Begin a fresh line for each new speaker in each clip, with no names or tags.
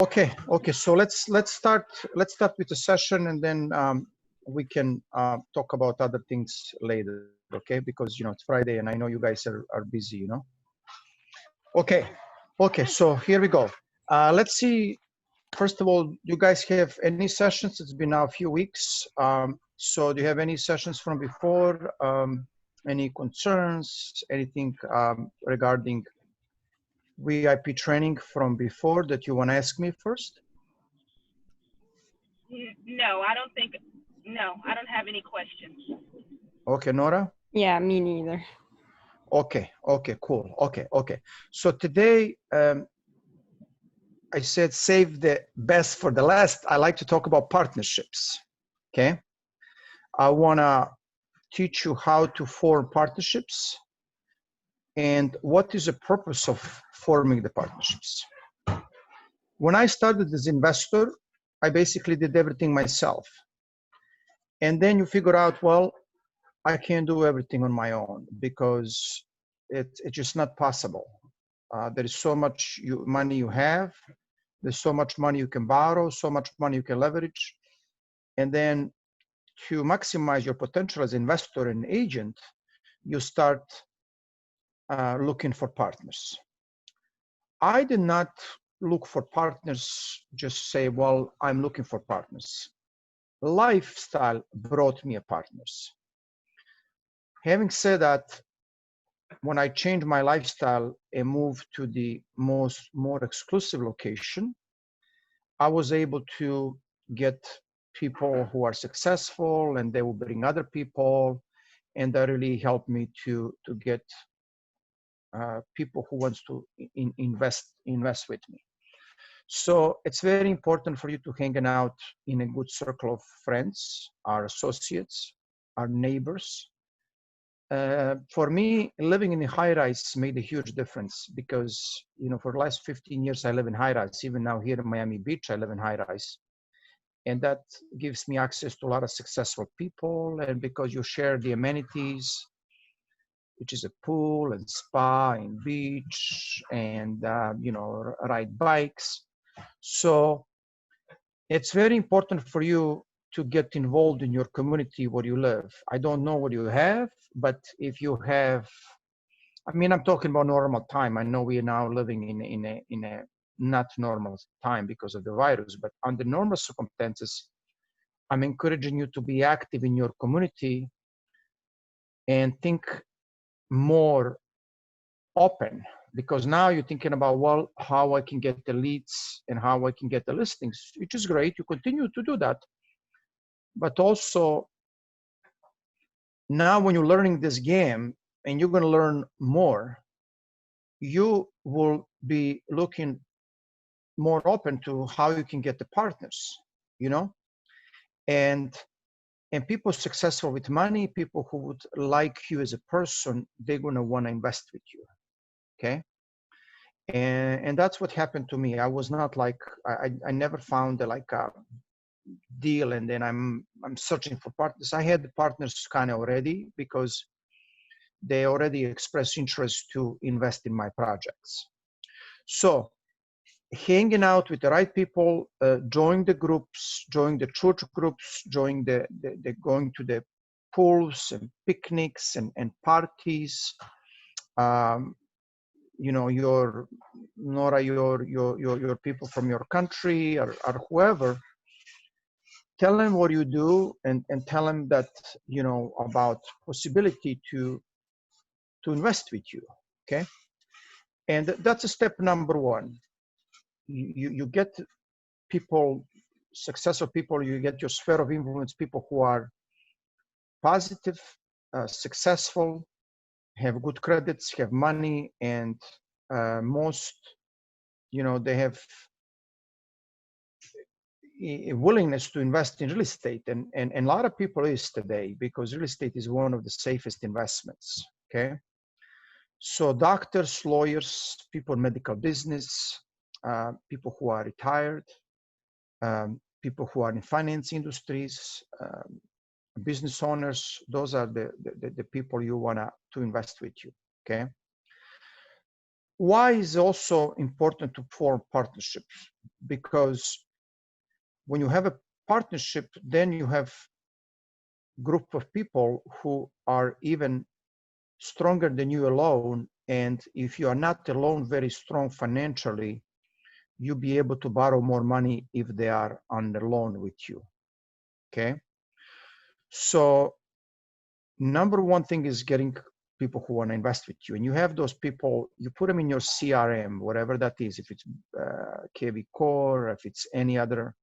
Okay. So let's start with the session, and then we can talk about other things later. Okay, because it's Friday, and I know you guys are busy. Okay. So here we go. Let's see. First of all, you guys have any sessions? It's been now a few weeks. So do you have any sessions from before? Any concerns? Anything regarding VIP training from before that you want to ask me first?
No, I don't think. No, I don't have any questions.
Okay, Nora?
Yeah, me neither.
Okay, cool. Okay. So today, I said save the best for the last. I like to talk about partnerships, okay? I wanna teach you how to form partnerships and what is the purpose of forming the partnerships. When I started as investor, I basically did everything myself. And then you figure out, well, I can't do everything on my own because it's just not possible. There is so much money you have, there's so much money you can borrow, so much money you can leverage. And then to maximize your potential as investor and agent, you start looking for partners. I did not look for partners, just say, well, I'm looking for partners. Lifestyle brought me a partners. Having said that, when I changed my lifestyle and moved to the more exclusive location, I was able to get people who are successful, and they will bring other people, and that really helped me to get people who wants to invest with me. So it's very important for you to hang out in a good circle of friends, our associates, our neighbors. For me, living in a high rise made a huge difference because, for the last 15 years, I live in high rise. Even now here in Miami Beach, I live in high rise. And that gives me access to a lot of successful people. And because you share the amenities, which is a pool and spa and beach and, ride bikes. So it's very important for you to get involved in your community where you live. I don't know what you have, but if you have, I'm talking about normal time. I know we are now living in a not normal time because of the virus, but under normal circumstances, I'm encouraging you to be active in your community and think more open, because now you're thinking about, well, how I can get the leads and how I can get the listings, which is great. You continue to do that. But also now when you're learning this game and you're going to learn more, you will be looking more open to how you can get the partners, and people successful with money, people who would like you as a person, they're going to want to invest with you. Okay. And that's what happened to me. I was not like, I never found a deal and then I'm searching for partners. I had the partners kind of already because they already expressed interest to invest in my projects. So hanging out with the right people, join the groups, join the church groups, join the going to the pools and picnics and parties. Your Nora, your people from your country or whoever, tell them what you do and tell them that, about possibility to invest with you, okay? And that's a step number one. You get people, successful people, you get your sphere of influence, people who are positive, successful, have good credits, have money, and most, they have a willingness to invest in real estate. And a lot of people is today, because real estate is one of the safest investments, okay? So doctors, lawyers, people in medical business, people who are retired, people who are in finance industries, business owners, those are the people you want to invest with you, okay? Why is also important to form partnerships? Because when you have a partnership, then you have group of people who are even stronger than you alone. And if you are not alone very strong financially, you'll be able to borrow more money if they are on the loan with you. Okay. So number one thing is getting people who want to invest with you. And you have those people, you put them in your CRM, whatever that is, if it's KV Core, if it's any other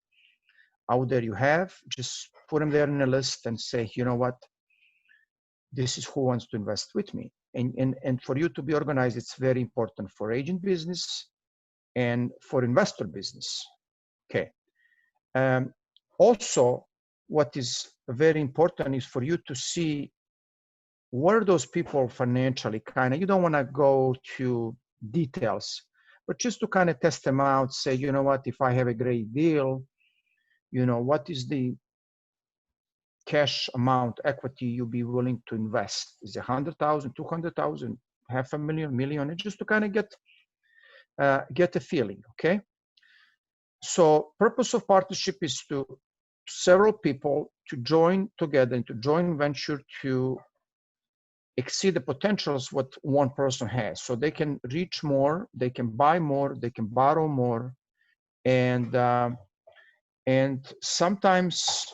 out there you have, just put them there in a list and say, you know what, this is who wants to invest with me. And for you to be organized, it's very important for agent business and for investor business. Okay. Also, what is very important is for you to see where those people financially kind of, you don't want to go to details, but just to kind of test them out, say, you know what, if I have a great deal, you know, what is the cash amount equity you'll be willing to invest? Is it 100,000, 200,000, $500,000, million, and just to kind of get a feeling, okay? So purpose of partnership is to several people to join together into joint venture to exceed the potentials what one person has. So they can reach more, they can buy more, they can borrow more, and sometimes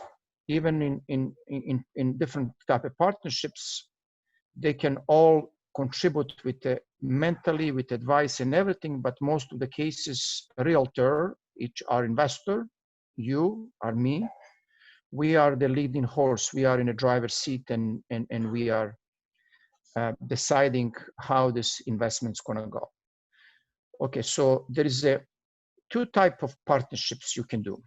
even in different type of partnerships, they can all contribute with mentally, with advice and everything, but most of the cases, realtor, each are investor, you or me, we are the leading horse, we are in a driver's seat, and we are deciding how this investment's gonna go. Okay, so there is two type of partnerships you can do.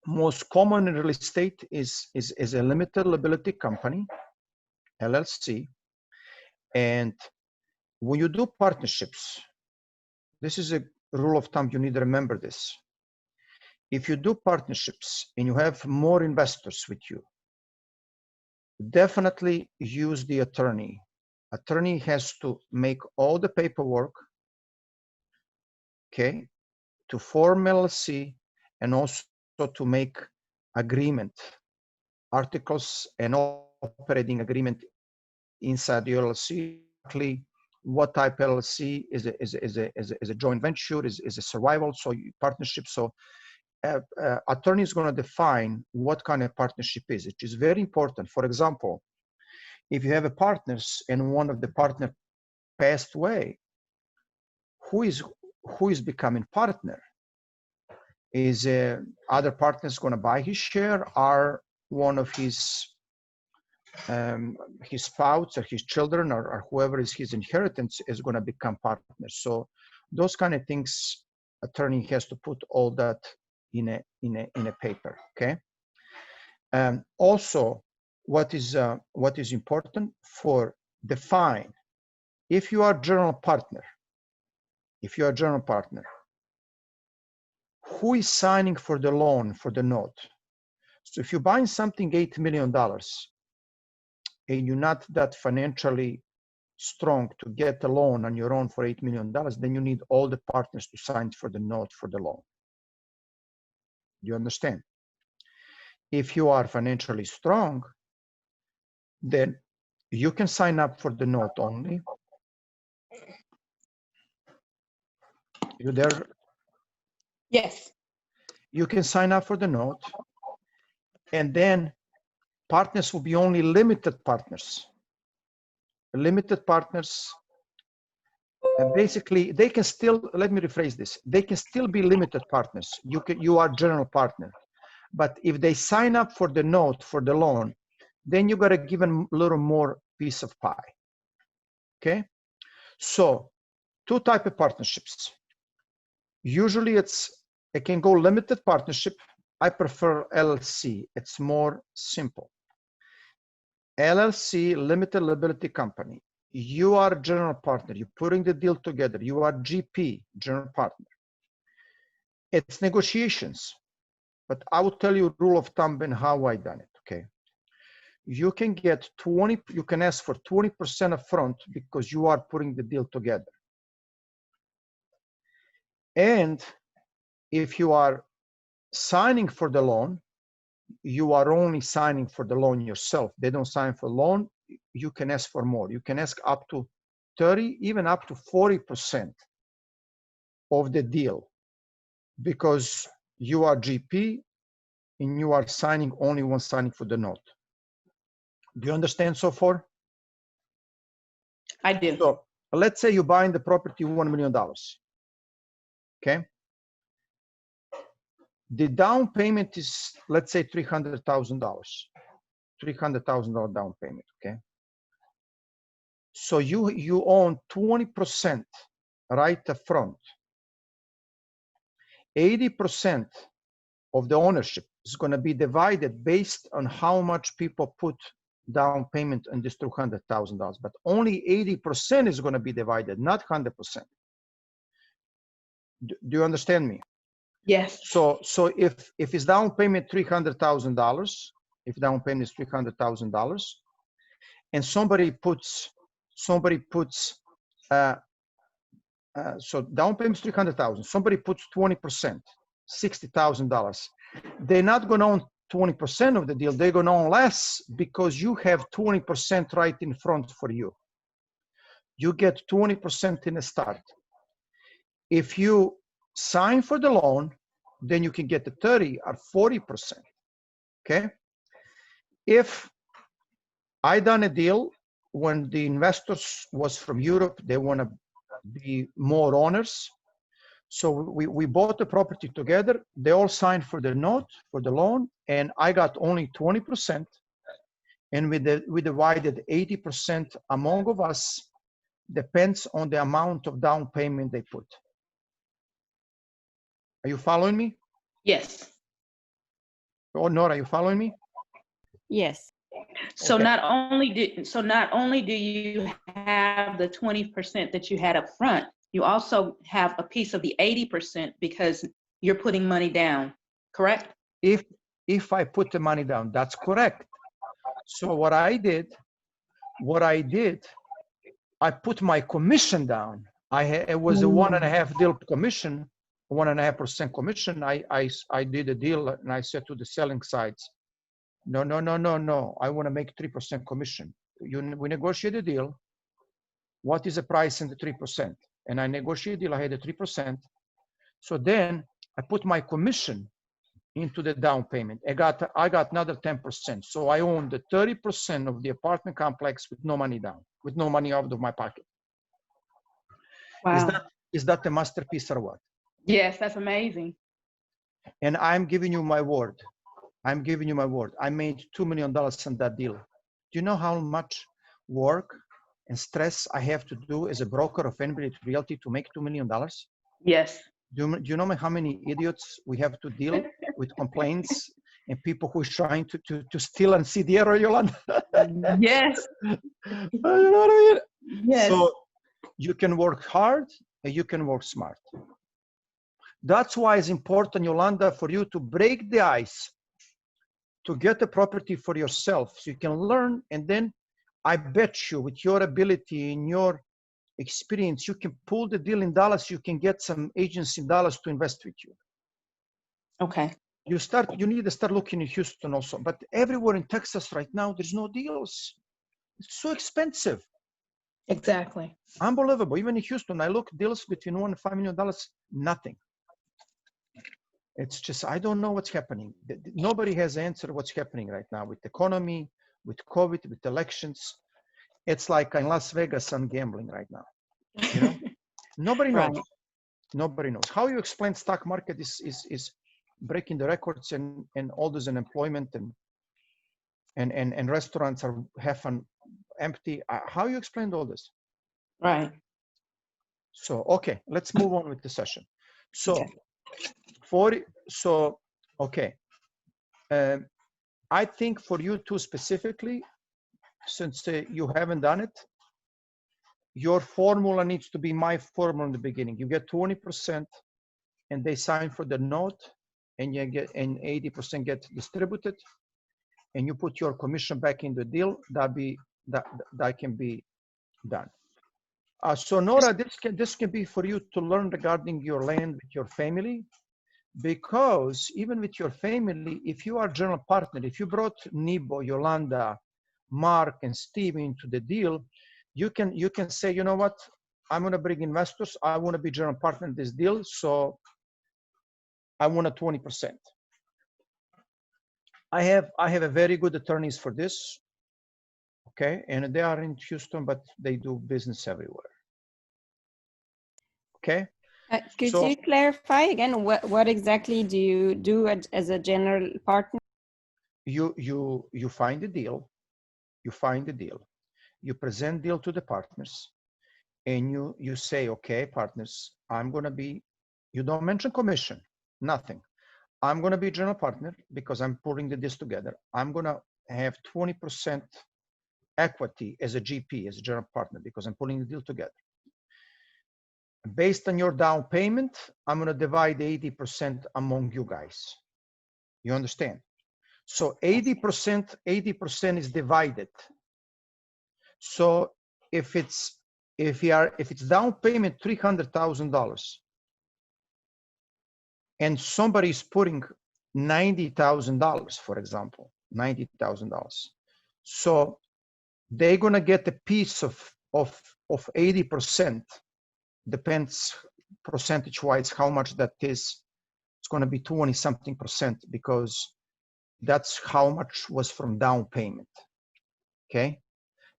Most common in real estate is a limited liability company, LLC. And when you do partnerships, this is a rule of thumb, you need to remember this. If you do partnerships and you have more investors with you, definitely use the attorney. Attorney has to make all the paperwork, okay, to form LLC, and also to make agreement, articles and operating agreement inside the LLC. What type LLC is a joint venture, is a survival, so partnership. So attorney is going to define what kind of partnership is. It is very important. For example, if you have a partners and one of the partner passed away, who is becoming partner? Is other partners going to buy his share? Are one of his spouse or his children or whoever is his inheritance is going to become partners? So those kind of things, attorney has to put all that in a paper. Okay. Also, what is important for define, if you are general partner, who is signing for the loan, for the note? So if you're buying something $8 million and you're not that financially strong to get a loan on your own for $8 million, then you need all the partners to sign for the note for the loan. You understand? If you are financially strong, then you can sign up for the note only. You there?
Yes.
You can sign up for the note, and then partners will be only limited partners. Limited partners, and basically they can still, let me rephrase this, they can still be limited partners. You are general partner, but if they sign up for the note, for the loan, then you got to give them a little more piece of pie. Okay, so two type of partnerships. Usually it can go limited partnership. I prefer LLC. It's more simple. LLC, limited liability company. You are general partner. You're putting the deal together. You are GP, general partner. It's negotiations, but I will tell you rule of thumb and how I done it. Okay, you can get 20. You can ask for 20% upfront because you are putting the deal together. And if you are signing for the loan, you are only signing for the loan yourself. They don't sign for loan. You can ask for more. You can ask up to 30, even up to 40% of the deal, because you are GP and you are signing only one signing for the note. Do you understand so far?
I do.
So let's say you're buying the property $1 million. Okay. The down payment is, let's say, $300,000. $300,000 down payment. Okay. So you own 20% right up front. 80% of the ownership is going to be divided based on how much people put down payment on this $200,000, but only 80% is going to be divided, not 100%. Do you understand me?
Yes.
So if it's down payment $300,000, if down payment is $300,000, and somebody puts so down payment is $300,000. Somebody puts 20%, $60,000. They're not going to own 20% of the deal. They're going to own less because you have 20% right in front for you. You get 20% in the start. If you sign for the loan, then you can get the 30 or 40%. Okay. If I done a deal when the investors was from Europe, they want to be more owners. So we bought the property together. They all signed for the note, for the loan, and I got only 20%. And we divided 80% among of us, depends on the amount of down payment they put. Are you following me?
Yes.
Oh, Nora, are you following me?
Yes.
So
Okay.
not only do you have the 20% that you had up front, you also have a piece of the 80% because you're putting money down, correct?
If I put the money down, that's correct. So what I did, I put my commission down. It was a 1.5 deal commission, 1.5% commission. I did a deal and I said to the selling sides, no. I want to make 3% commission. We negotiate a deal. What is the price in the 3%? And I negotiated a deal. I had a 3%. So then I put my commission into the down payment. I got another 10%. So I owned the 30% of the apartment complex with no money down, with no money out of my pocket.
Wow.
Is that a masterpiece or what?
Yes, that's amazing.
And I'm giving you my word. I made $2 million on that deal. Do you know how much work and stress I have to do as a broker of Enbridge Realty to make $2 million?
Yes.
Do you know how many idiots we have to deal with complaints and people who are trying to steal and see the error, Yolanda?
Yes.
You know what I mean?
Yes.
So you can work hard and you can work smart. That's why it's important, Yolanda, for you to break the ice, to get a property for yourself so you can learn. And then I bet you with your ability and your experience, you can pull the deal in Dallas. You can get some agents in Dallas to invest with you.
Okay.
You need to start looking in Houston also, but everywhere in Texas right now, there's no deals. It's so expensive.
Exactly.
Unbelievable. Even in Houston, I look deals between $1 and $5 million, nothing. It's just, I don't know what's happening. Nobody has answered what's happening right now with the economy, with COVID, with elections. It's like in Las Vegas, I'm gambling right now. You know, nobody knows.
Right.
Nobody knows. How you explain stock market is breaking the records and all this unemployment and restaurants are half empty. How you explain all this?
Right.
So, okay, let's move on with the session. So,
Okay.
okay. I think for you two specifically, since you haven't done it, your formula needs to be my formula in the beginning. You get 20% and they sign for the note and you get, and 80% get distributed and you put your commission back in the deal, that can be done. So Nora, this can be for you to learn regarding your land with your family, because even with your family, if you are general partner, if you brought Nibo, Yolanda, Mark, and Steve into the deal, you can say, you know what, I'm going to bring investors. I want to be general partner in this deal, so I want a 20%. I have a very good attorneys for this, okay, and they are in Houston, but they do business everywhere. Okay.
Could
So-
you clarify again what exactly do you do as a general partner?
You find a deal, you present deal to the partners, and you say, okay, partners, I'm going to be, you don't mention commission, nothing. I'm going to be general partner because I'm putting this together. I'm going to have 20% equity as a GP, as a general partner, because I'm putting the deal together. Based on your down payment, I'm going to divide 80% among you guys. You understand? So 80% is divided. So if it's down payment $300,000 and somebody's putting $90,000, for example, $90,000, so they're gonna get a piece of 80%. Depends percentage-wise how much that is. It's gonna be 20-something% because that's how much was from down payment. Okay.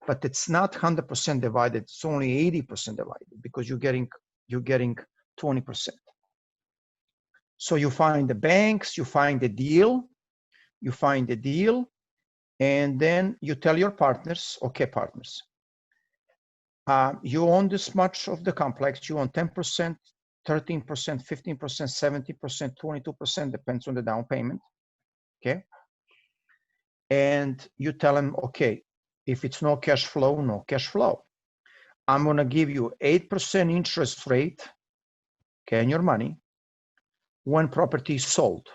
But it's not 100% divided. It's only 80% divided because you're getting 20%. So you find the banks, you find the deal, and then you tell your partners, okay, partners, you own this much of the complex. You own 10%, 13%, 15%, 70%, 22%, depends on the down payment. Okay. And you tell them, okay, if it's no cash flow, no cash flow. I'm going to give you 8% interest rate, okay, on your money when property is sold.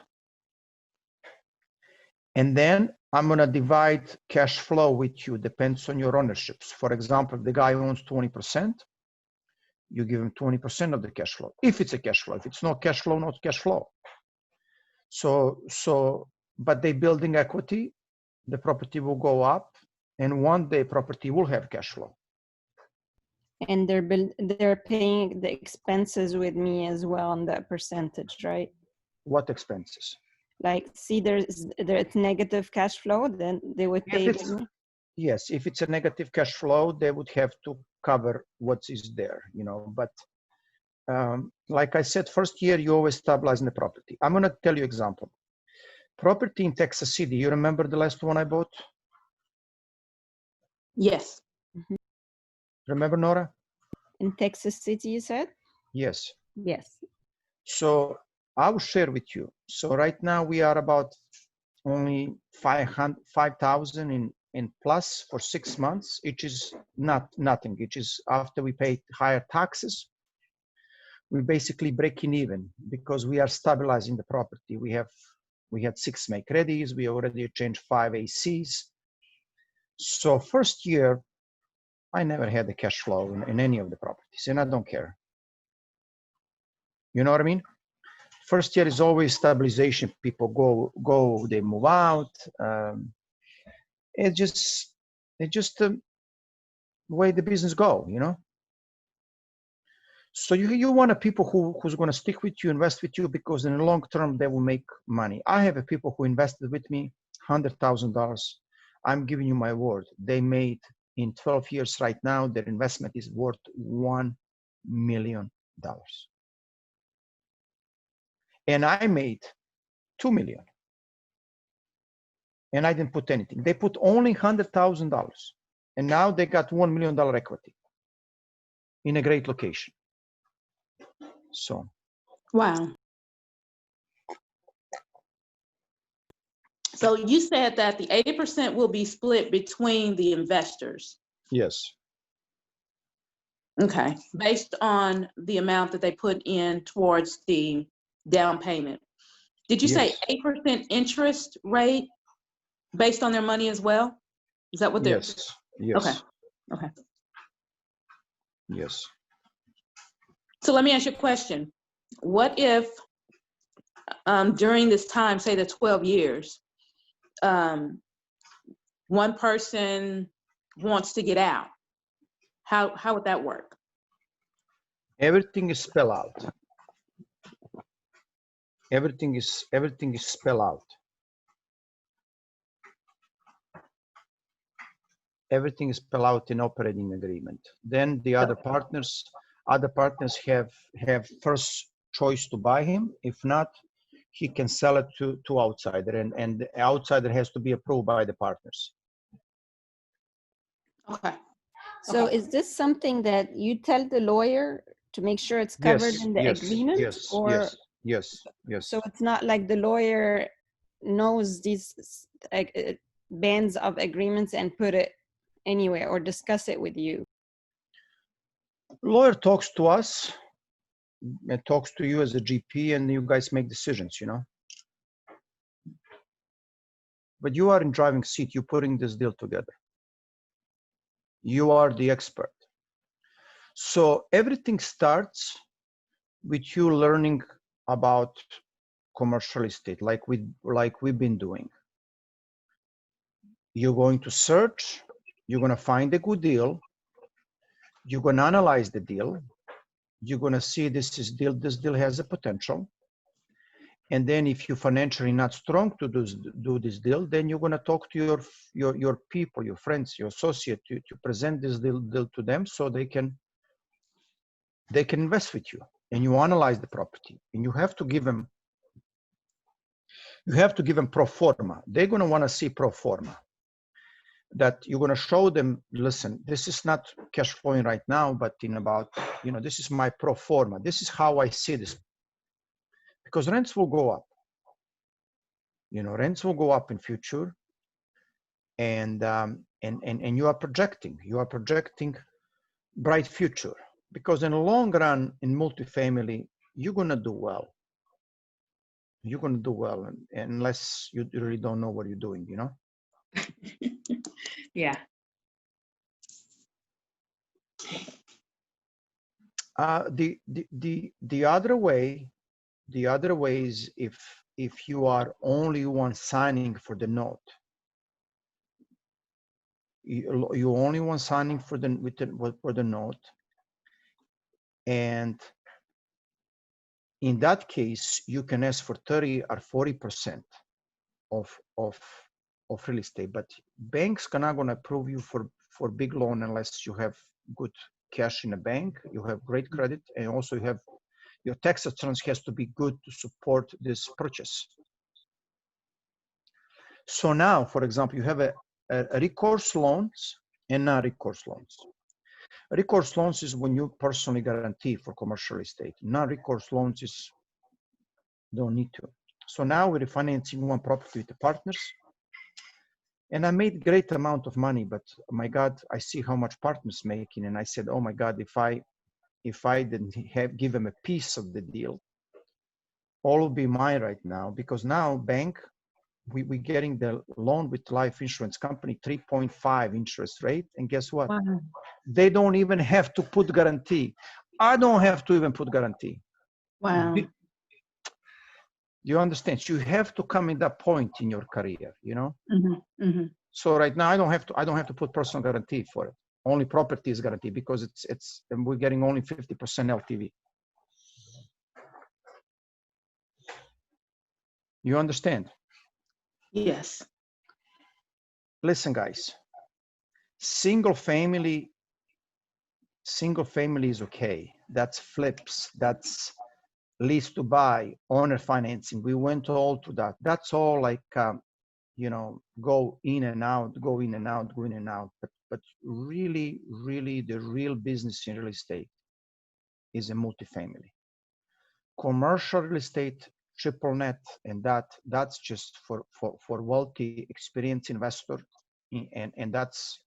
And then I'm going to divide cash flow with you, depends on your ownerships. For example, if the guy owns 20%, you give him 20% of the cash flow. If it's a cash flow, if it's no cash flow, not cash flow. So, but they building equity, the property will go up, and one day property will have cash flow.
And they're paying the expenses with me as well on that percentage, right?
What expenses?
Like, see, there's negative cash flow, then they would pay with me.
Yes, if it's a negative cash flow, they would have to cover what is there, you know. But like I said, first year you always stabilize the property. I'm gonna tell you example. Property in Texas City. You remember the last one I bought?
Yes.
Remember, Nora?
In Texas City, you said?
Yes.
Yes.
So I will share with you. So right now we are about only 5,000 in plus for 6 months, which is nothing. Which is after we pay higher taxes, we basically breaking even because we are stabilizing the property. We had 6 make-readies. We already changed 5 ACs. So first year, I never had the cash flow in any of the properties, and I don't care. You know what I mean? First year is always stabilization. People go, they move out. It's just the way the business go, you know? So you want a people who's going to stick with you, invest with you, because in the long term, they will make money. I have a people who invested with me $100,000. I'm giving you my word. They made in 12 years right now, their investment is worth $1 million. And I made $2 million. And I didn't put anything. They put only $100,000. And now they got $1 million equity in a great location. So.
Wow. So you said that the 80% will be split between the investors.
Yes.
Okay. Based on the amount that they put in towards the down payment. Did you say 8% interest rate based on their money as well? Is that what they're?
Yes. Yes.
Okay.
Yes.
So let me ask you a question. What if during this time, say the 12 years, one person wants to get out? How would that work?
Everything is spelled out. Everything is spelled out. Everything is spelled out in operating agreement. Then the other partners have first choice to buy him. If not, he can sell it to outsider, and the outsider has to be approved by the partners.
Okay.
So
Okay.
is this something that you tell the lawyer to make sure it's covered
Yes,
in the
yes,
agreement?
yes,
Or
yes, yes, yes.
so it's not like the lawyer knows these bands of agreements and put it anywhere or discuss it with you?
Lawyer talks to us, and talks to you as a GP, and you guys make decisions, you know. But you are in driving seat. You're putting this deal together. You are the expert. So everything starts with you learning about commercial estate, like we've been doing. You're going to search. You're going to find a good deal. You're going to analyze the deal. You're going to see this deal has a potential. And then if you're financially not strong to do this deal, then you're going to talk to your people, your friends, your associate to present this deal to them so they can invest with you. And you analyze the property, and you have to give them pro forma. They're going to want to see pro forma, that you're going to show them, listen, this is not cash flowing right now, but in about, this is my pro forma. This is how I see this. Because rents will go up. Rents will go up in future. And you are projecting bright future. Because in the long run, in multifamily, you're going to do well. You're going to do well, unless you really don't know what you're doing,
Yeah.
The other way is if you are only one signing for the note, you only one signing for the note, and in that case you can ask for 30 or 40% of real estate, but banks are not going to approve you for big loan unless you have good cash in the bank, you have great credit, and also you have your tax returns has to be good to support this purchase. So now, for example, you have a recourse loans and non-recourse loans. Recourse loans is when you personally guarantee for commercial estate. Non-recourse loans is don't need to. So now we're refinancing one property with the partners, and I made great amount of money. But my God, I see how much partners making, and I said, oh my God, if I didn't give them a piece of the deal, all will be mine right now. Because now bank, we're getting the loan with life insurance company 3.5 interest rate, and guess what?
Wow.
They don't even have to put guarantee. I don't have to even put guarantee.
Wow.
You understand? So you have to come in that point in your career,
Mm-hmm. Mm-hmm.
So right now I don't have to put personal guarantee for it. Only property is guaranteed because and we're getting only 50% LTV. You understand?
Yes.
Listen, guys, single family is okay. That's flips, that's lease to buy, owner financing. We went all to that. That's all like, go in and out. But really, really the real business in real estate is a multifamily. Commercial real estate, triple net, and that's just for wealthy, experienced investor, and that's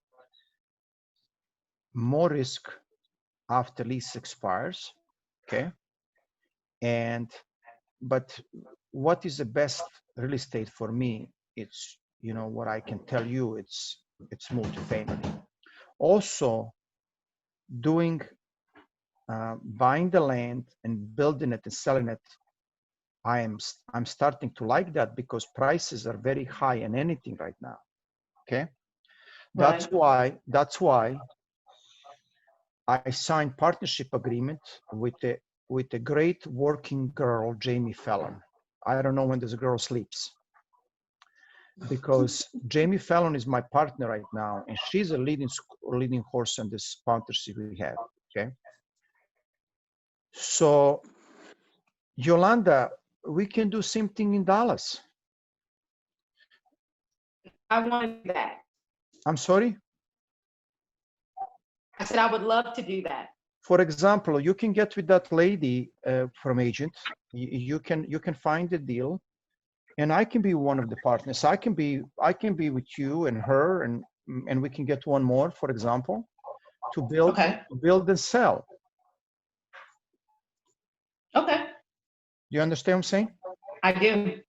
more risk after lease expires, okay? But what is the best real estate for me? It's, what I can tell you, it's multifamily. Also, doing buying the land and building it and selling it, I'm starting to like that because prices are very high in anything right now. Okay, that's why I signed partnership agreement with a great working girl, Jamie Fallon. I don't know when this girl sleeps, because Jamie Fallon is my partner right now, and she's a leading horse in this partnership we have. Okay, so Yolanda, we can do same thing in Dallas.
I want that.
I'm sorry?
I said I would love to do that.
For example, you can get with that lady from agent. You can find a deal, and I can be one of the partners. I can be with you and her, and we can get one more, for example, to build and sell.
Okay.
You understand what I'm saying?
I do.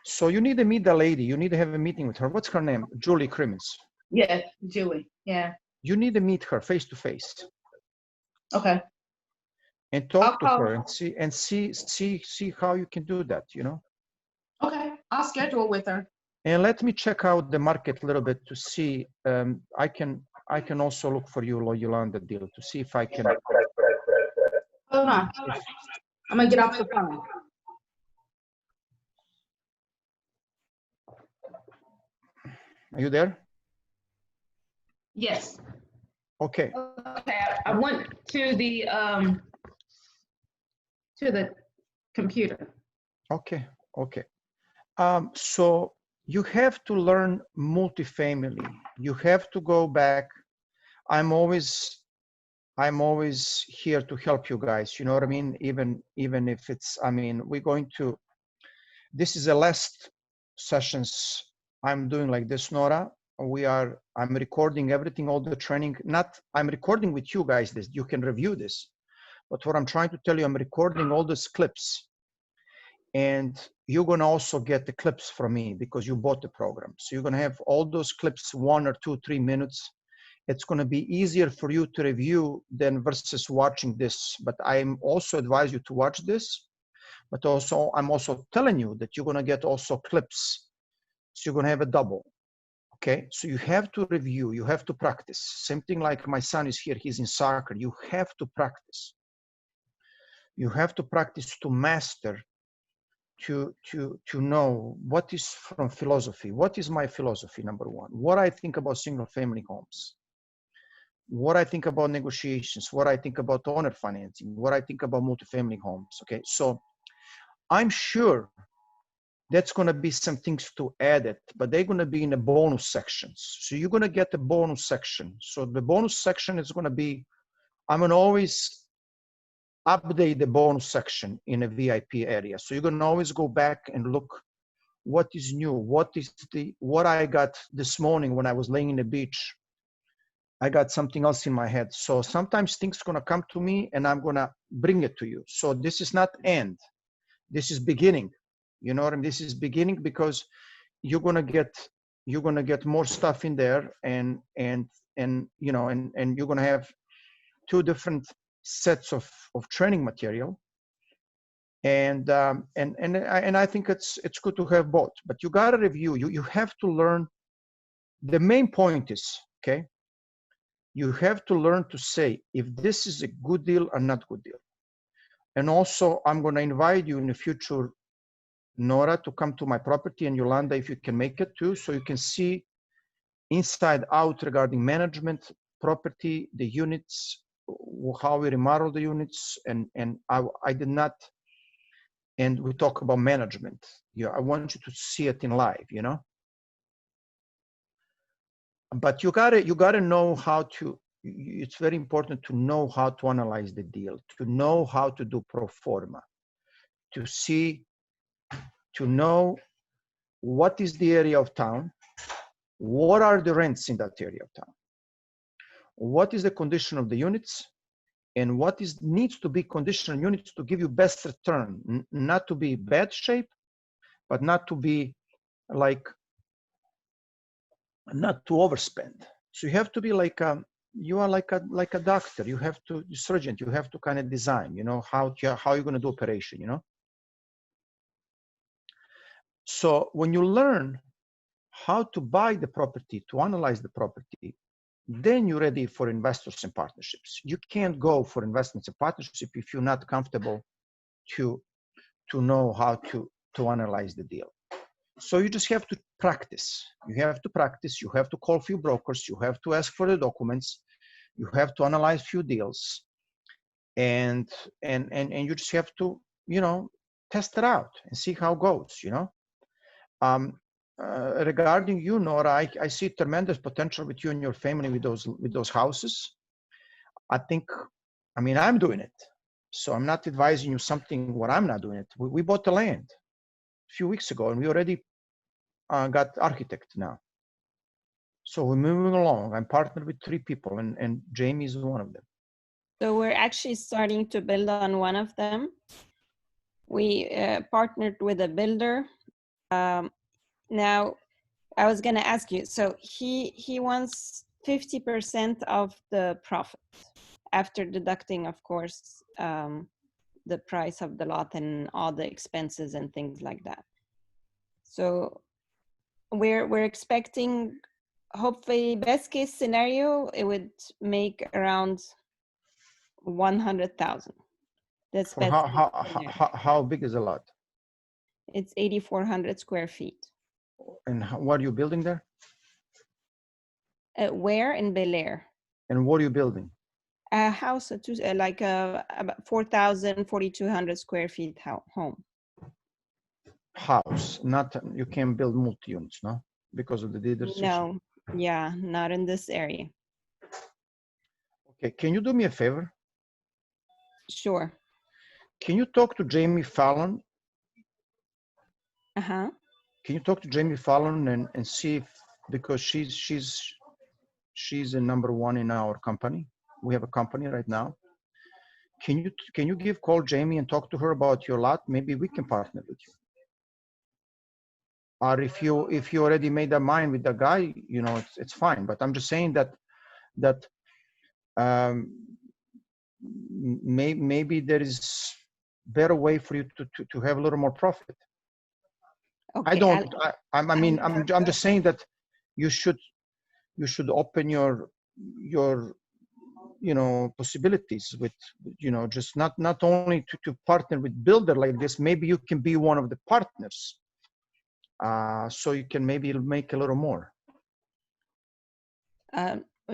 So you need to meet the lady. You need to have a meeting with her. What's her name? Julie Crimmins.
Yes, Julie. Yeah.
You need to meet her face to face.
Okay.
And talk to her and see how you can do that, you know?
Okay. I'll schedule with her.
And let me check out the market a little bit to see. I can also look for you, Yolanda, deal to see if I can.
Hold on. I'm gonna get off the phone.
Are you there?
Yes.
Okay.
Okay. I went to the computer.
Okay. Okay. So you have to learn multifamily. You have to go back. I'm always here to help you guys. You know what I mean? Even if it's, I mean, we're going to, this is the last sessions I'm doing like this, Nora. I'm recording everything, all the training. I'm recording with you guys this. You can review this. But what I'm trying to tell you, I'm recording all these clips. And you're going to also get the clips from me because you bought the program. So you're going to have all those clips, 1 or 2, 3 minutes. It's going to be easier for you to review than versus watching this. But I'm also advise you to watch this. But also, I'm also telling you that you're going to get also clips. So you're going to have a double. Okay, so you have to review, you have to practice. Same thing like my son is here, he's in soccer. You have to practice. You have to practice to master, to know what is from philosophy. What is my philosophy, number one? What I think about single family homes. What I think about negotiations. What I think about owner financing. What I think about multifamily homes. Okay, so I'm sure that's going to be some things to add it, but they're going to be in the bonus sections. So you're going to get the bonus section. So the bonus section is going to be, I'm going to always update the bonus section in a VIP area. So you're going to always go back and look what is new, what I got this morning when I was laying in the beach. I got something else in my head. So sometimes things going to come to me and I'm going to bring it to you. So this is not end. This is beginning. You know what I mean? This is beginning because you're gonna get more stuff in there, and you know, and you're gonna have 2 different sets of training material, and I think it's good to have both. But you gotta review. You have to learn. The main point is, okay, you have to learn to say if this is a good deal or not good deal. And also, I'm gonna invite you in the future, Nora, to come to my property, and Yolanda, if you can make it too, so you can see inside out regarding management, property, the units, how we remodel the units, and I did not, and we talk about management. Yeah, I want you to see it in live, you know. But you gotta know how to. It's very important to know how to analyze the deal, to know how to do pro forma, to see. To know what is the area of town, what are the rents in that area of town, what is the condition of the units, and what needs to be conditional units to give you best return, not to be bad shape, but not to be like, not to overspend. So you have to be like you are like a doctor. You have to, surgeon, you have to kind of design, you know, how you're going to do operation, you know. So when you learn how to buy the property, to analyze the property, then you're ready for investors and partnerships. You can't go for investments and partnership if you're not comfortable to know how to analyze the deal. So you just have to practice. You have to practice. You have to call a few brokers. You have to ask for the documents. You have to analyze few deals, and you just have to, you know, test it out and see how it goes. You know, regarding you, Nora, I see tremendous potential with you and your family with those houses. I think, I mean, I'm doing it, so I'm not advising you something what I'm not doing it. We bought the land a few weeks ago, and we already got architect now. So we're moving along. I'm partnered with 3 people, and Jamie is one of them.
So we're actually starting to build on one of them. We partnered with a builder. Now, I was going to ask you, so he wants 50% of the profit after deducting, of course, the price of the lot and all the expenses and things like that. So we're expecting, hopefully, best case scenario, it would make around 100,000. That's best.
How big is the lot?
It's 8,400 square feet.
And what are you building there?
Where? In Bel Air.
And what are you building?
A house, like about 4,000, 4,200 square feet home.
House, not, you can't build multi-units, no? Because of the deed restriction?
No, yeah, not in this area.
Okay, can you do me a favor?
Sure.
Can you talk to Jamie Fallon?
Uh-huh.
Can you talk to Jamie Fallon and see if, because she's the number 1 in our company. We have a company right now. Can you call Jamie and talk to her about your lot? Maybe we can partner with you. Or if you already made that mind with the guy, you know, it's fine. But I'm just saying that maybe there is better way for you to have a little more profit.
Okay,
I'm just saying that you should open your you know, possibilities with, you know, just not only to partner with builder like this. Maybe you can be one of the partners, so you can maybe make a little more.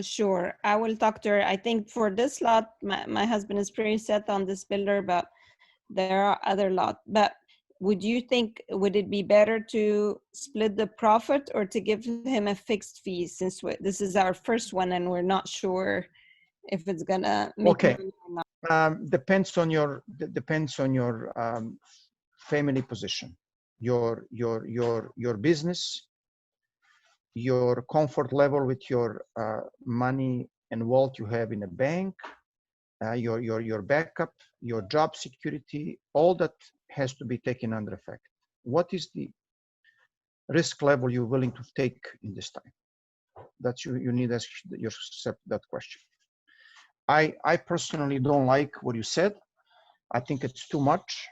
Sure, I will talk to her. I think for this lot, my husband is pretty set on this builder, but there are other lots. But would you think, would it be better to split the profit or to give him a fixed fee, since this is our first one and we're not sure if it's gonna make money or not?
Depends on your family position, your business, your comfort level with your money and wealth you have in a bank, your backup, your job security, all that has to be taken under effect. What is the risk level you're willing to take in this time? That's you need to ask yourself that question. I personally don't like what you said. I think it's too much.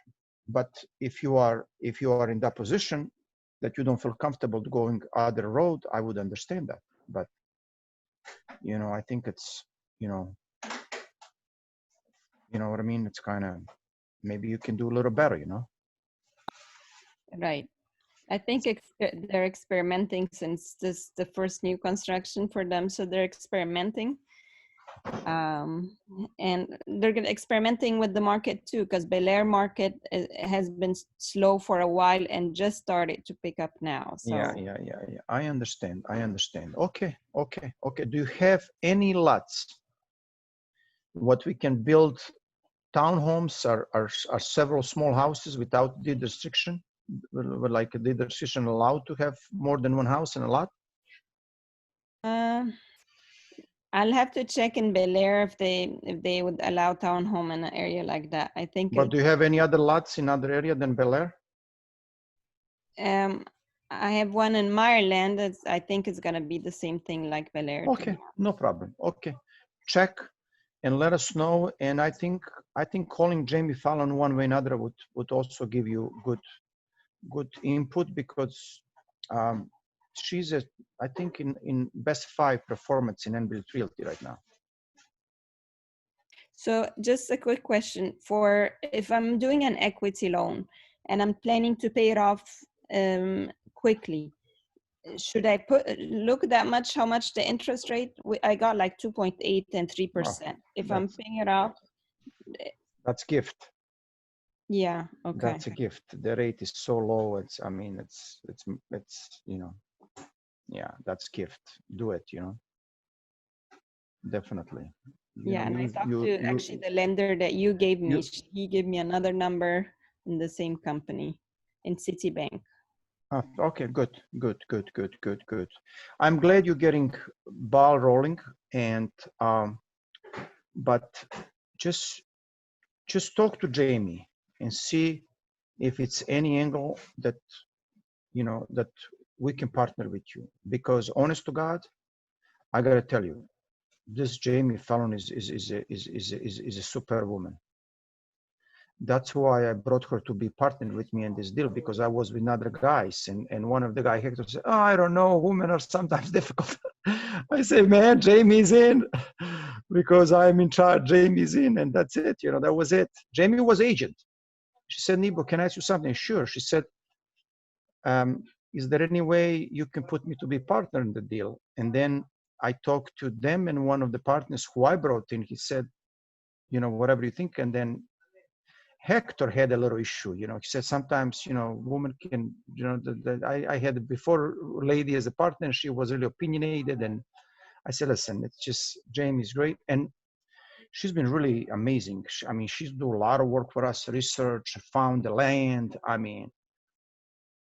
But if you are in that position that you don't feel comfortable going other road, I would understand that. But you know, I think it's, you know what I mean? It's kind of, maybe you can do a little better, you know?
Right. I think they're experimenting, since this is the first new construction for them. So they're experimenting. And they're experimenting with the market too, because Bel Air market has been slow for a while and just started to pick up now. So.
Yeah. I understand. Okay. Do you have any lots what we can build townhomes are several small houses without deed restriction? Like a deed restriction allowed to have more than one house in a lot?
I'll have to check in Bel Air if they would allow townhome in an area like that. I think.
But do you have any other lots in other area than Bel Air?
I have one in Maryland. I think it's gonna be the same thing like Bel Air.
Okay, no problem. Okay, check and let us know. And I think calling Jamie Fallon one way or another would also give you good input, because she's I think in best 5 performance in NBL Realty right now.
So just a quick question: for if I'm doing an equity loan and I'm planning to pay it off quickly, should I look that much how much the interest rate? I got like 2.8 and 3%. If I'm paying it off,
that's gift.
Yeah, okay.
That's a gift. The rate is so low. It's, I mean, it's, you know, yeah, that's gift. Do it, you know, definitely.
Yeah, and I talked to actually the lender that you gave me. He gave me another number in the same company in Citibank.
Oh, okay, good. I'm glad you're getting ball rolling, and but just talk to Jamie and see if it's any angle that, you know, that we can partner with you. Because honest to God, I gotta tell you, this Jamie Fallon is a superwoman. That's why I brought her to be partnered with me in this deal, because I was with other guys, and one of the guys, Hector, said, "Oh, I don't know, women are sometimes difficult." I say, "Man, Jamie's in, because I'm in charge. Jamie's in, and that's it. You know, that was it." Jamie was agent. She said, "Nebo, can I ask you something?" Sure. She said, "Is there any way you can put me to be partner in the deal?" And then I talked to them, and one of the partners who I brought in, he said, "You know, whatever you think." And then Hector had a little issue, you know. He said sometimes, you know, women can, you know, I had before lady as a partner, she was really opinionated, and I said, listen, it's just, Jamie's great, and she's been really amazing. I mean, she's do a lot of work for us, research, found the land. I mean,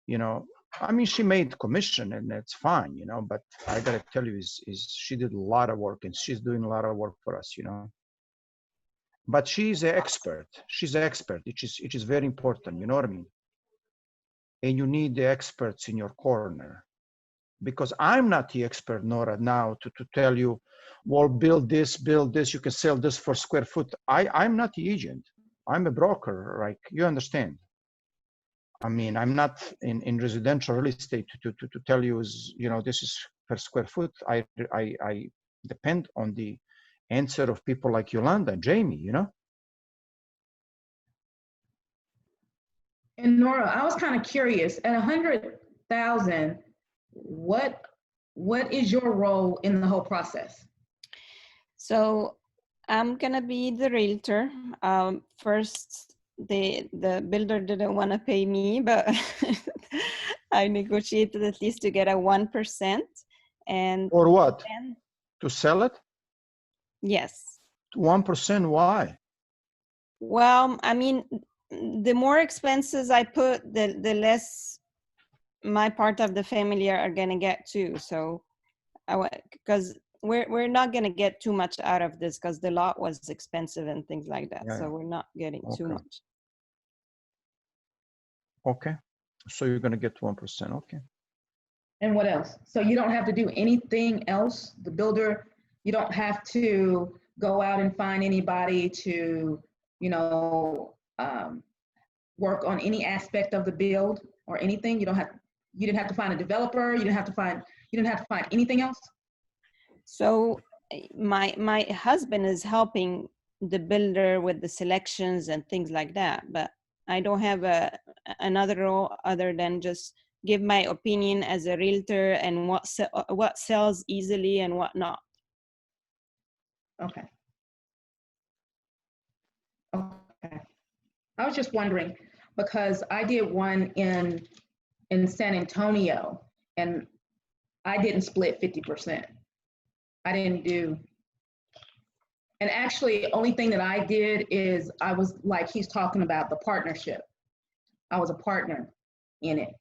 you know, I mean, she made commission, and that's fine, you know, but I gotta tell you, is she did a lot of work, and she's doing a lot of work for us, you know. But she's an expert. She's an expert, which is very important. You know what I mean? And you need the experts in your corner, because I'm not the expert, Nora, now to tell you, well, build this. You can sell this for square foot. I'm not the agent. I'm a broker. Like, you understand? I mean, I'm not in residential real estate to tell you, you know, this is per square foot. I depend on the answer of people like Yolanda and Jamie, you know?
And Nora, I was kind of curious, at 100,000, what is your role in the whole process?
So I'm gonna be the realtor. First, the builder didn't want to pay me, but I negotiated at least to get a 1%. And
or what?
then,
to sell it?
Yes.
1%? Why?
Well, I mean, the more expenses I put, the less my part of the family are gonna get too. So, because we're not gonna get too much out of this, because the lot was expensive and things like that.
Yeah,
so we're not getting too much.
Okay, so you're gonna get 1%. Okay.
And what else? So you don't have to do anything else. The builder, you don't have to go out and find anybody to, you know, work on any aspect of the build or anything. You didn't have to find a developer. You didn't have to find anything else.
So my husband is helping the builder with the selections and things like that, but I don't have another role other than just give my opinion as a realtor and what sells easily and what not.
Okay. Okay. I was just wondering, because I did one in San Antonio, and I didn't split 50%. I didn't do, and actually, only thing that I did is I was like he's talking about the partnership. I was a partner in it.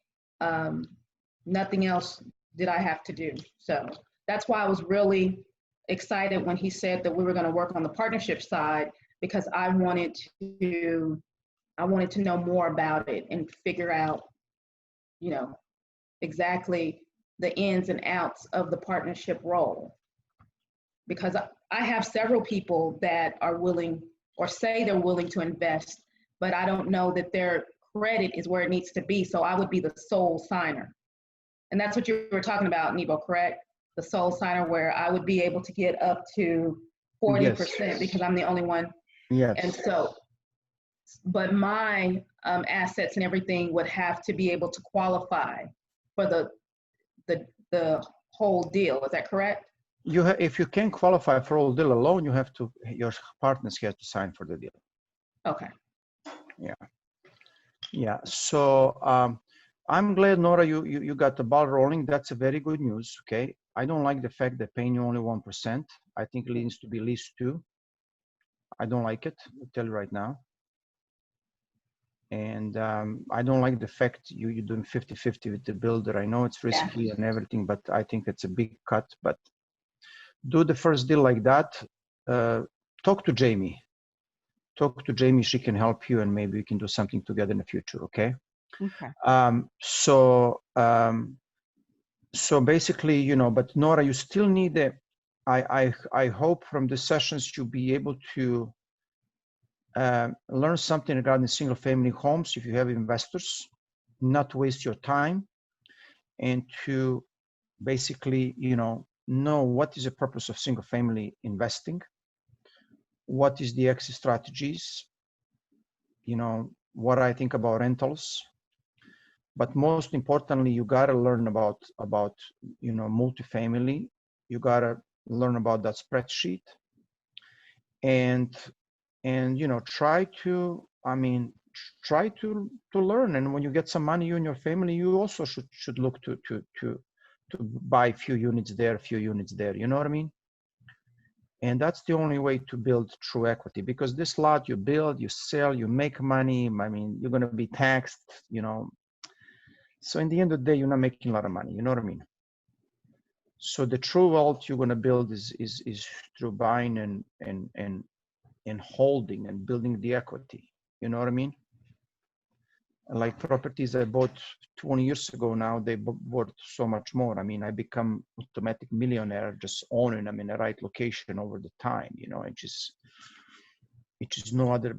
Nothing else did I have to do. So that's why I was really excited when he said that we were going to work on the partnership side, because I wanted to know more about it and figure out, you know, exactly the ins and outs of the partnership role. because I have several people that are willing or say they're willing to invest, but I don't know that their credit is where it needs to be. So I would be the sole signer. And that's what you were talking about, Nebo, correct? The sole signer, where I would be able to get up to 40% because I'm the only one.
Yes.
And so, but my assets and everything would have to be able to qualify for the whole deal. Is that correct?
If you can qualify for all deal alone, you have to, your partners have to sign for the deal.
Okay.
Yeah. So I'm glad, Nora, you got the ball rolling. That's a very good news. Okay. I don't like the fact they're paying you only 1%. I think it needs to be at least 2%. I don't like it. I'll tell you right now. And I don't like the fact you're doing 50-50 with the builder. I know it's risky and everything, but I think it's a big cut. But do the first deal like that. Talk to Jamie. Talk to Jamie. She can help you, and maybe we can do something together in the future. Okay.
Okay.
So basically, you know, but Nora, you still need a. I hope from the sessions you'll be able to learn something regarding single-family homes if you have investors, not waste your time, and to basically, you know what is the purpose of single-family investing, what is the exit strategies, what I think about rentals, but most importantly, you gotta learn about multifamily. You gotta learn about that spreadsheet, and try to learn. And when you get some money, you and your family, you also should look to buy a few units there, you know what I mean? And that's the only way to build true equity, because this lot you build, you sell, you make money. I mean, you're going to be taxed, so in the end of the day, you're not making a lot of money, you know what I mean? So the true wealth you're going to build is through buying and holding and building the equity. You know what I mean? Like properties I bought 20 years ago now, they worth so much more. I mean, I become automatic millionaire just owning them in the right location over the time, it is no other,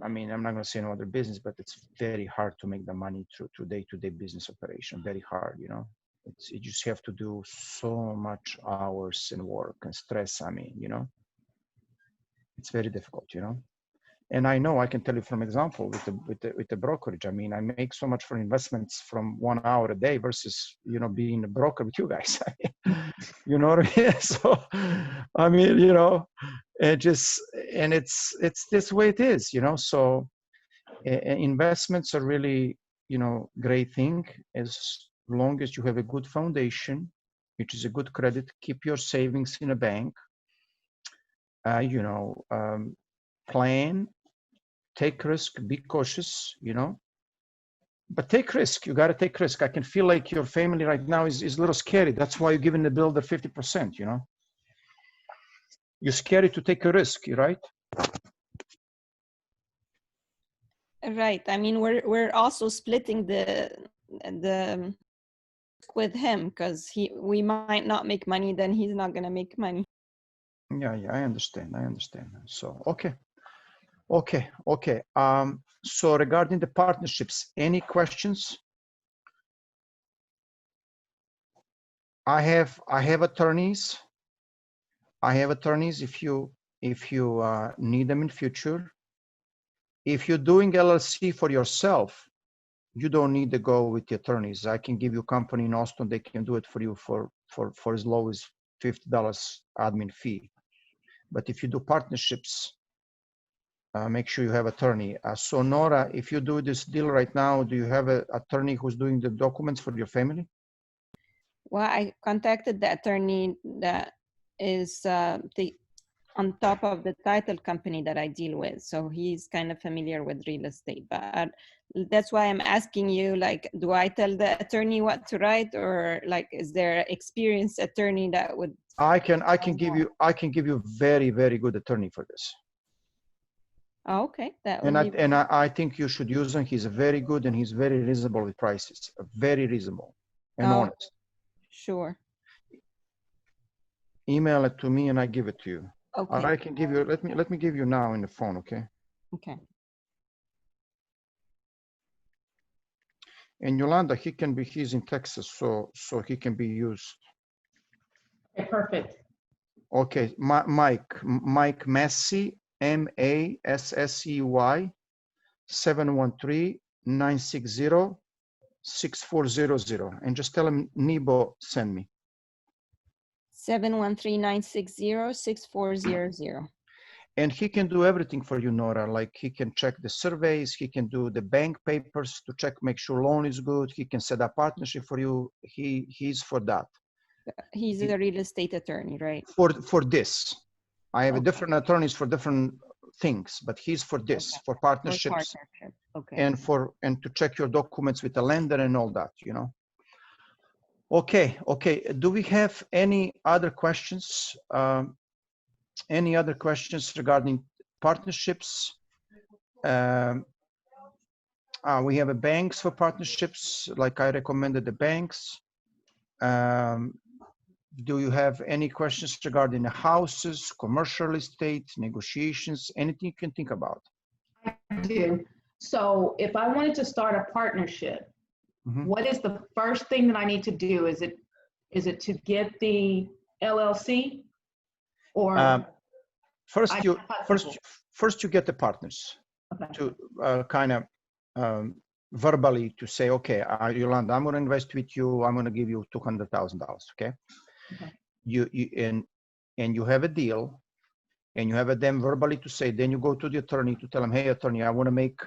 I'm not going to say no other business, but it's very hard to make the money through day-to-day business operation. Very hard, you just have to do so much hours and work and stress. It's very difficult, and I know I can tell you from example with the brokerage. I make so much for investments from 1 hour a day versus being a broker with you guys. You know what I mean? So it's this way it is, So investments are really great thing as long as you have a good foundation, which is a good credit. Keep your savings in a bank. Plan, take risk, be cautious, but take risk. You got to take risk. I can feel like your family right now is a little scary. That's why you're giving the builder 50%, You're scary to take a risk, right?
Right. We're also splitting the with him, because we might not make money, then he's not going to make money.
Yeah, I understand. So, okay. So regarding the partnerships, any questions? I have attorneys. If you need them in future. If you're doing LLC for yourself, you don't need to go with the attorneys. I can give you a company in Austin. They can do it for you for as low as $50 admin fee. But if you do partnerships, make sure you have attorney. So Nora, if you do this deal right now, do you have an attorney who's doing the documents for your family?
Well, I contacted the attorney that is on top of the title company that I deal with. So he's kind of familiar with real estate, but that's why I'm asking you, do I tell the attorney what to write, or is there an experienced attorney that would? I can give
you very, very good attorney for this.
Oh, okay.
I think you should use him. He's very good and he's very reasonable with prices. Very reasonable and honest.
Sure.
email it to me and I give it to you.
Okay.
Or I can give you, let me give you now in the phone, okay?
Okay.
And Yolanda, he's in Texas, so he can be used.
Okay, perfect.
Okay, Mike Massey, Massey, 713-960-6400. And just tell him Nebo send me.
713-960-6400.
And he can do everything for you, Nora. Like he can check the surveys, he can do the bank papers to check, make sure loan is good. He can set up partnership for you. He's for that.
He's a real estate attorney, right?
For this. I have
Okay.
different attorneys for different things, but he's for this,
Okay.
for partnerships.
Partnership. Okay.
And to check your documents with the lender and all that, you know. Okay. Do we have any other questions? Any other questions regarding partnerships? We have a banks for partnerships, like I recommended the banks. Do you have any questions regarding the houses, commercial estate, negotiations, anything you can think about?
I do. So if I wanted to start a partnership,
Mhm.
what is the first thing that I need to do? Is it to get the LLC or?
First,
I-
you get the partners
Okay.
to kind of verbally to say, okay, Yolanda, I'm going to invest with you. I'm going to give you $200,000. Okay.
Okay.
And you have a deal, and you have them verbally to say. Then you go to the attorney to tell him, hey, attorney, I want to make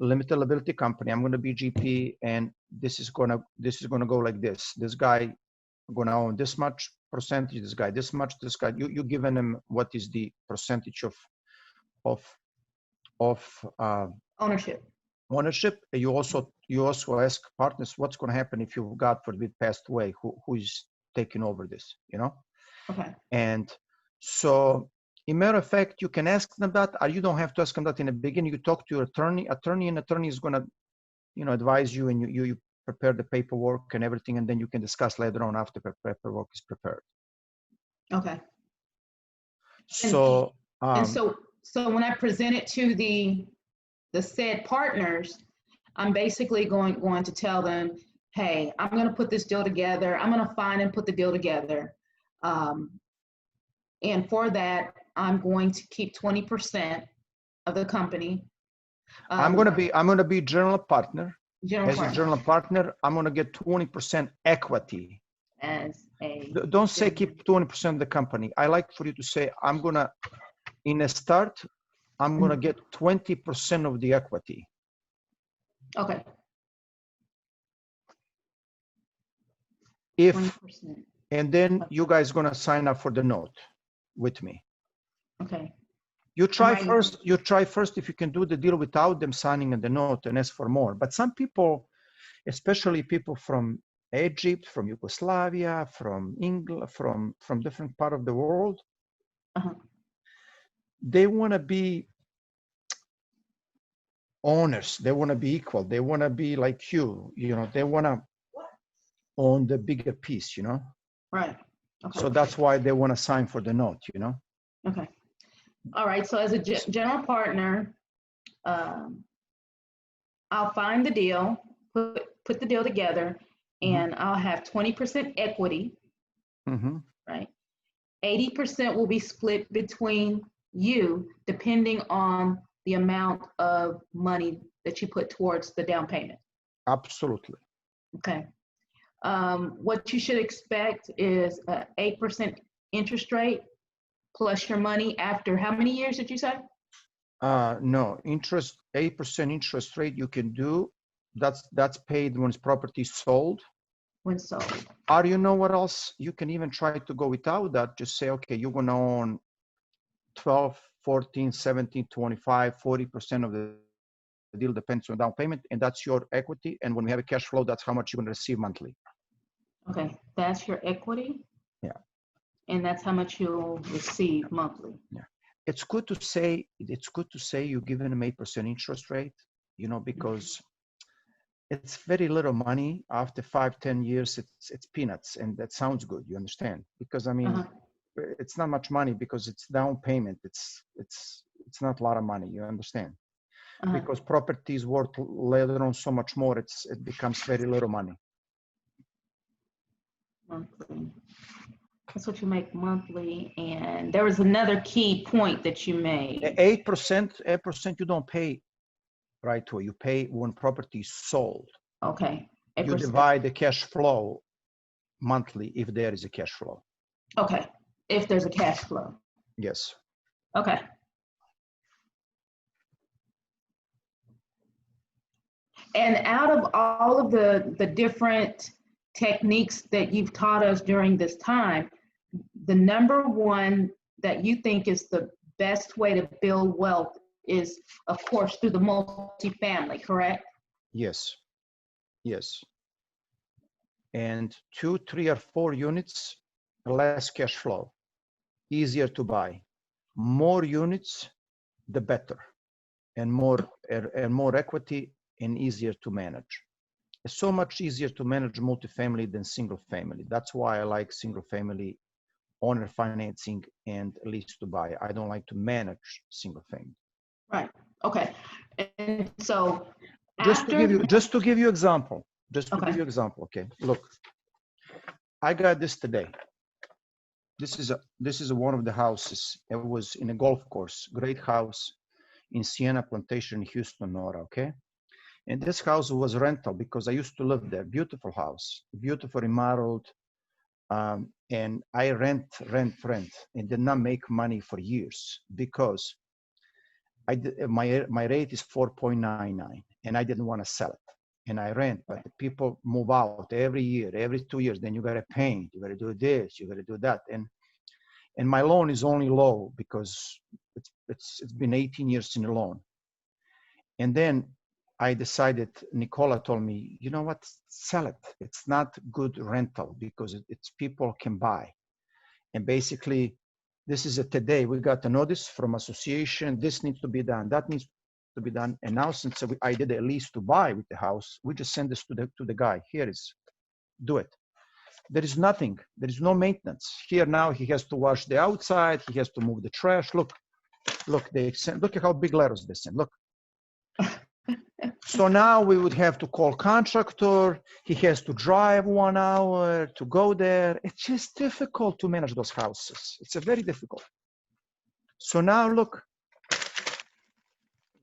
limited liability company. I'm going to be GP, and this is going to go like this. This guy going to own this much percentage. This guy this much. This guy. You giving him what is the percentage of
Ownership.
ownership. You also ask partners what's going to happen if you, God forbid, passed away. Who is taking over this? You know.
Okay.
And so, in matter of fact, you can ask them that, or you don't have to ask them that in the beginning. You talk to your attorney, and attorney is going to, advise you, and you prepare the paperwork and everything, and then you can discuss later on after the paperwork is prepared.
Okay.
So,
And so when I present it to the said partners, I'm basically going to tell them, hey, I'm going to put this deal together. I'm going to find and put the deal together. And for that, I'm going to keep 20% of the company.
I'm going to be general partner.
General
As
partner.
a general partner, I'm going to get 20% equity.
As a
Don't say keep 20% of the company. I like for you to say, I'm going to, in a start, I'm going to get 20% of the equity.
Okay.
If
20%.
And then you guys going to sign up for the note with me.
Okay.
You try
Right.
first if you can do the deal without them signing the note and ask for more. But some people, especially people from Egypt, from Yugoslavia, from England, from different part of the world, they want to be owners. They want to be equal. They want to be like you. They want to own the bigger piece.
Right. Okay.
So that's why they want to sign for the note.
Okay. All right. So as a general partner, I'll find the deal, put the deal together, and I'll have 20% equity.
Mm-hmm.
Right. 80% will be split between you, depending on the amount of money that you put towards the down payment.
Absolutely.
Okay. What you should expect is an 8% interest rate plus your money after how many years did you say?
No, 8% interest rate you can do. That's paid when property is sold.
When sold.
Or you know what else? You can even try to go without that. Just say, okay, you're going to own 12, 14, 17, 25, 40% of the deal, depends on down payment, and that's your equity. And when we have a cash flow, that's how much you're going to receive monthly.
Okay, that's your equity?
Yeah.
And that's how much you'll receive monthly?
Yeah. It's good to say you're giving them 8% interest rate, because it's very little money. After 5-10 years, it's peanuts, and that sounds good. You understand? Because I mean, it's not much money because it's down payment. It's not a lot of money. You understand? Because property is worth later on so much more. It becomes very little money.
Monthly. That's what you make monthly. And there was another key point that you made.
8% you don't pay right away. You pay when property is sold.
Okay. 8%.
You divide the cash flow monthly if there is a cash flow.
Okay. If there's a cash flow.
Yes.
Okay. And out of all of the different techniques that you've taught us during this time, the number one that you think is the best way to build wealth is, of course, through the multifamily, correct?
Yes. Yes. And 2, 3, or 4 units, less cash flow, easier to buy. More units, the better, and more equity and easier to manage. It's so much easier to manage multifamily than single family. That's why I like single family owner financing and lease to buy. I don't like to manage single family.
Right. Okay. And so
just to give you example,
Okay.
Okay, look, I got this today. This is one of the houses. It was in a golf course, great house in Sienna Plantation in Houston, Nora. Okay. And this house was rental because I used to live there. Beautiful house, beautiful remodeled. And I rent, and did not make money for years because my rate is 4.99 and I didn't want to sell it. And I rent, but the people move out every year, every 2 years. Then you got to paint, you got to do this, you got to do that. And my loan is only low because it's been 18 years in a loan. And then I decided, Nicola told me, you know what, sell it. It's not good rental because it's people can buy. And basically, this is today, we got a notice from association, this needs to be done, that needs to be done. And now since I did a lease to buy with the house, we just send this to the guy. Here is, do it. There is nothing, there is no maintenance. Here now he has to wash the outside, he has to move the trash. Look at how big letters they send, look. So now we would have to call contractor. He has to drive 1 hour to go there. It's just difficult to manage those houses. It's very difficult. So now look,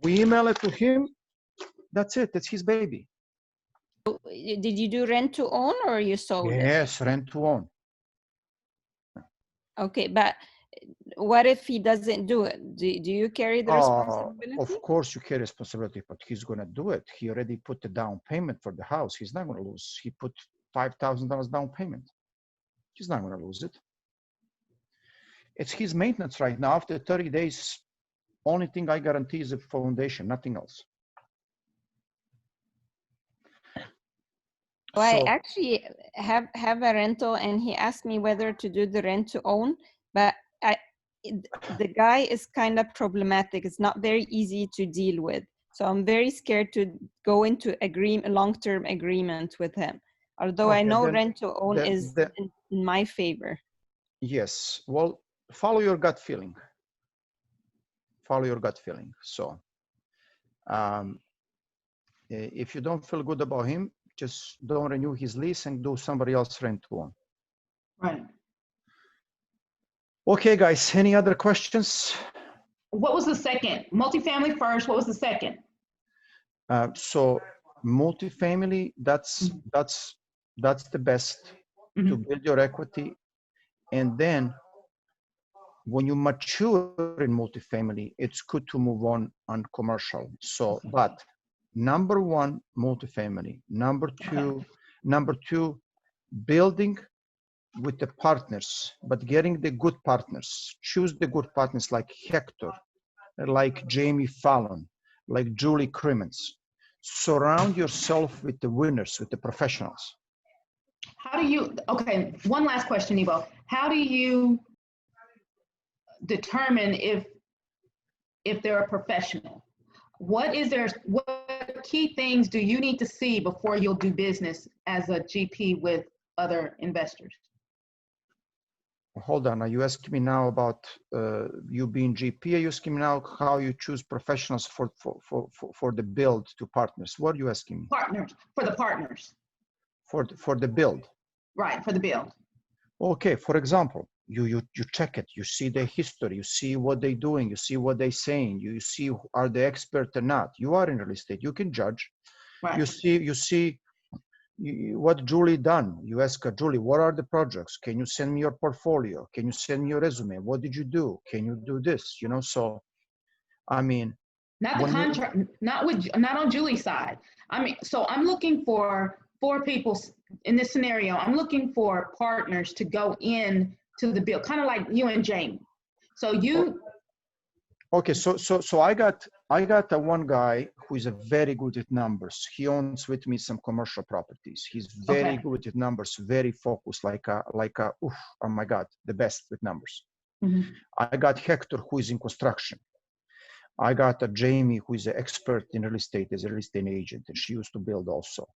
we email it to him. That's it. That's his baby.
Did you do rent to own or you sold it?
Yes, rent to own.
Okay, but what if he doesn't do it? Do you carry the responsibility?
Of course you carry responsibility, but he's going to do it. He already put the down payment for the house. He's not going to lose. He put $5,000 down payment. He's not going to lose it. It's his maintenance right now. After 30 days, only thing I guarantee is a foundation, nothing else.
Well, I actually have a rental, and he asked me whether to do the rent to own, but the guy is kind of problematic. It's not very easy to deal with. So I'm very scared to go into a long-term agreement with him. Although I know rent to own is in my favor.
Yes. Well, follow your gut feeling. Follow your gut feeling. So if you don't feel good about him, just don't renew his lease and do somebody else rent to own.
Right.
Okay, guys, any other questions?
What was the second? Multifamily first, what was the second?
So multifamily, that's the best to build your equity. And then when you mature in multifamily, it's good to move on commercial. So, but number one, multifamily. Number two, building with the partners, but getting the good partners. Choose the good partners like Hector, like Jamie Fallon, like Julie Crimmins. Surround yourself with the winners, with the professionals.
How do you, okay, one last question, Ivo. How do you determine if they're a professional? What key things do you need to see before you'll do business as a GP with other investors?
hold on. Are you asking me now about you being GP? Are you asking me now how you choose professionals for the build to partners? What are you asking me?
Partners, for the partners,
For the build.
right, for the build.
Okay, for example, you check it, you see their history, you see what they're doing, you see what they're saying, you see are they expert or not. You are in real estate, you can judge.
Right.
You see what Julie done. You ask her, Julie, what are the projects? Can you send me your portfolio? Can you send me your resume? What did you do? Can you do this? You know, so I mean,
Not the contract, not on Julie's side. I mean, so I'm looking for 4 people in this scenario. I'm looking for partners to go in to the build, kind of like you and Jamie. So you.
Okay, so I got one guy who is a very good at numbers. He owns with me some commercial properties. He's very good at numbers, very focused, like a oh my God, the best with numbers.
Mm-hmm.
I got Hector, who is in construction. I got a Jamie, who is an expert in real estate as a real estate agent, and she used to build also.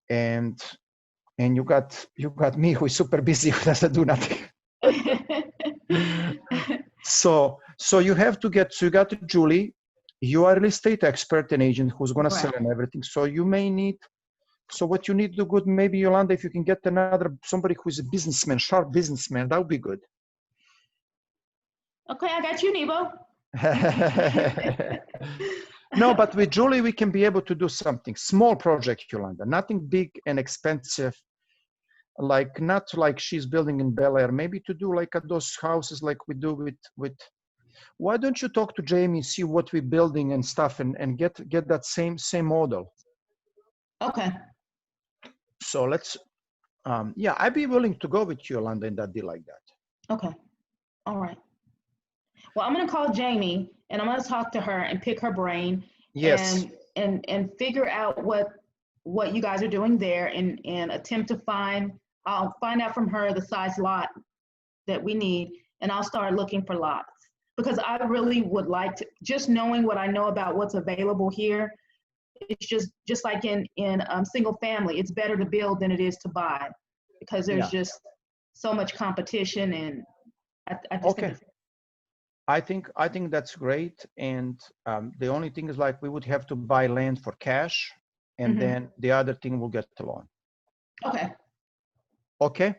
And you got me, who is super busy, who doesn't do nothing. So you have to get, so you got Julie, you are a real estate expert and agent who's going to sell and everything. So you may need, so what you need to do good, maybe Yolanda, if you can get somebody who's a businessman, sharp businessman, that would be good.
Okay, I got you, Nebo.
No, but with Julie, we can be able to do something. Small project, Yolanda, nothing big and expensive. Like not like she's building in Bel Air, maybe to do like at those houses like we do with why don't you talk to Jamie, see what we're building and stuff, and get that same model.
Okay.
So let's yeah, I'd be willing to go with you, Yolanda, in that deal like that.
Okay. All right. Well, I'm gonna call Jamie and I'm gonna talk to her and pick her brain.
Yes.
And figure out what you guys are doing there and attempt to I'll find out from her the size lot that we need, and I'll start looking for lots, because I really would like to, just knowing what I know about what's available here, it's just like in single family, it's better to build than it is to buy, because there's just so much competition, and I just
okay. I think that's great, and the only thing is like we would have to buy land for cash, and then the other thing will get the loan.
Okay.
Okay.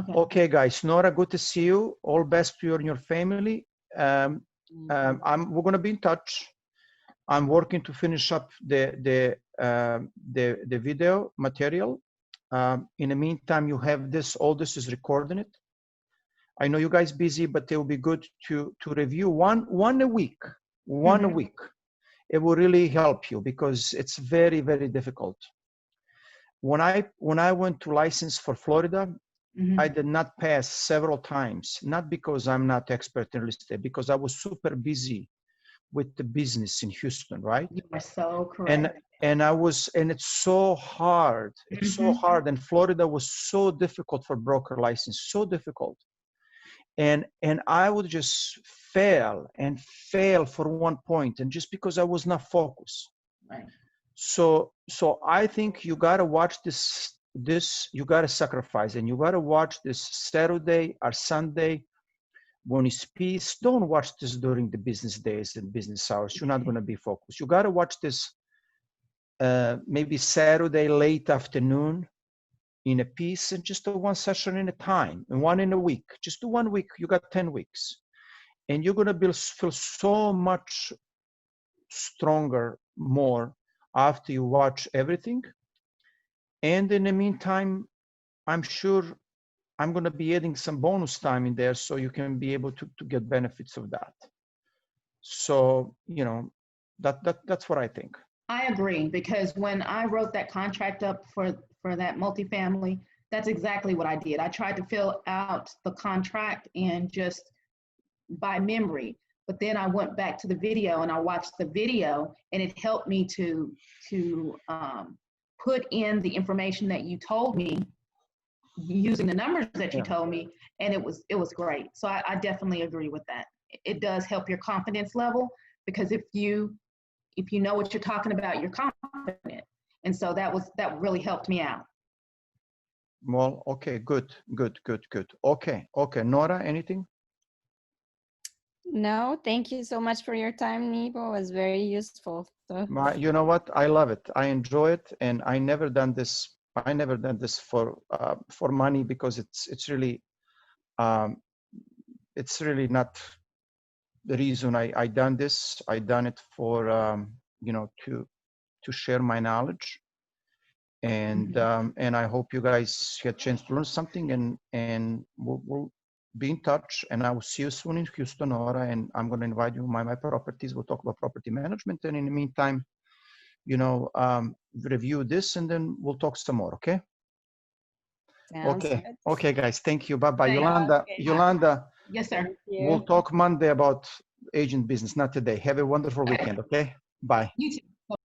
Okay, guys. Nora, good to see you. All best to you and your family. We're gonna be in touch. I'm working to finish up the video material. In the meantime, you have this. All this is recording it. I know you guys busy, but it will be good to review one a week. One a week. It will really help you, because it's very, very difficult. When I went to license for Florida, I did not pass several times, not because I'm not expert in real estate, because I was super busy with the business in Houston, right?
You are so correct.
And it's so hard. It's so hard. And Florida was so difficult for broker license, so difficult. And I would just fail for one point, and just because I was not focused.
Right.
So I think you gotta watch this. You gotta sacrifice, and you gotta watch this Saturday or Sunday when it's peace. Don't watch this during the business days and business hours. You're not gonna be focused. You gotta watch this maybe Saturday late afternoon in a piece, and just do one session in a time, and one in a week. Just do 1 week. You got 10 weeks, and you're gonna feel so much stronger more after you watch everything. And in the meantime, I'm sure I'm gonna be adding some bonus time in there, so you can be able to get benefits of that. So you know that's what I think.
I agree, because when I wrote that contract up for that multifamily, that's exactly what I did. I tried to fill out the contract and just by memory, but then I went back to the video and I watched the video, and it helped me to put in the information that you told me using the numbers that you told me, and it was great. So I definitely agree with that. It does help your confidence level, because if you know what you're talking about, you're confident. And so that really helped me out.
Well, okay, good. Okay, Nora, anything?
No, thank you so much for your time, Nibo. It was very useful. So,
You know what? I love it. I enjoy it, and I never done this for money, because it's really not the reason I done this. I done it for to share my knowledge, and I hope you guys get a chance to learn something, and we'll be in touch, and I will see you soon in Houston, Nora, and I'm going to invite you to my properties. We'll talk about property management, and in the meantime, review this, and then we'll talk some more. Okay.
sounds
Okay.
good.
Okay, guys. Thank you. Bye-bye.
Thanks.
Yolanda,
Yes, sir.
Thank you.
we'll talk Monday about agent business, not today. Have a wonderful weekend. Okay. Bye.
You too.